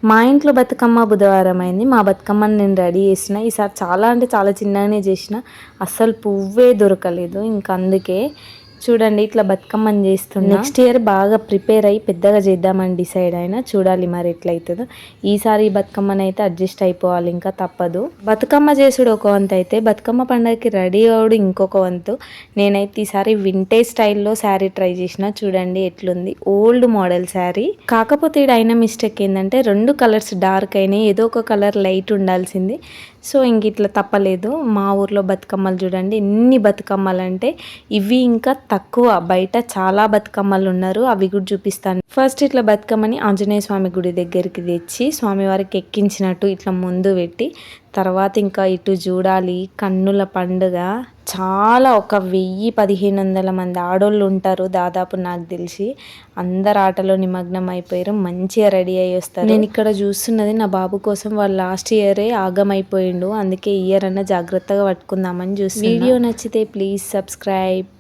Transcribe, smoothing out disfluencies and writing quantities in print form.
మా ఇంట్లో బతుకమ్మ బుధవారం అయింది. మా బతుకమ్మని నేను రెడీ చేసిన. ఈసారి చాలా అంటే చాలా చిన్నగానే చేసిన. అస్సలు పువ్వే దొరకలేదు. ఇంకా అందుకే చూడండి ఇట్లా బతుకమ్మని చేస్తున్నా. నెక్స్ట్ ఇయర్ బాగా ప్రిపేర్ అయ్యి పెద్దగా చేద్దామని డిసైడ్ అయినా. చూడాలి మరి ఎట్లయితుందో. ఈసారి బతుకమ్మని అయితే అడ్జస్ట్ అయిపోవాలి, ఇంకా తప్పదు. బతుకమ్మ చేసుడు ఒక వంతు అయితే బతుకమ్మ పండుగకి రెడీ అవడు ఇంకొక వంతు. నేనైతే ఈసారి వింటేజ్ స్టైల్లో శారీ ట్రై చేసిన. చూడండి ఎట్లుంది, ఓల్డ్ మోడల్ శారీ. కాకపోతే ఇక్కడ అయిన మిస్టేక్ ఏంటంటే 2 కలర్స్ డార్క్ అయినాయి. ఏదో ఒక కలర్ లైట్ ఉండాల్సింది. సో ఇంక ఇట్లా తప్పలేదు. మా ఊర్లో బతుకమ్మలు చూడండి ఎన్ని బతుకమ్మలు అంటే, ఇవి ఇంకా తక్కువ. బయట చాలా బతుకమ్మలు ఉన్నారు, అవి కూడా చూపిస్తాను. ఫస్ట్ ఇట్లా బతుకమ్మని ఆంజనేయ స్వామి గుడి దగ్గరికి తెచ్చి స్వామివారికి ఎక్కించినట్టు ఇట్లా ముందు పెట్టి, తర్వాత ఇంకా ఇటు చూడాలి కన్నుల పండుగ. చాలా ఒక 1000-1500 మంది ఆడోళ్ళు ఉంటారు దాదాపు నాకు తెలిసి. అందరు ఆటలో నిమగ్నం అయిపోయారు, మంచిగా రెడీ అయ్యి వస్తారు. నేను ఇక్కడ చూస్తున్నది నా బాబు కోసం. వాళ్ళు లాస్ట్ ఇయరే ఆగమైపోయిండు, అందుకే ఈ ఇయర్ అన్న జాగ్రత్తగా పట్టుకుందామని చూసి. వీడియో నచ్చితే ప్లీజ్ సబ్స్క్రైబ్.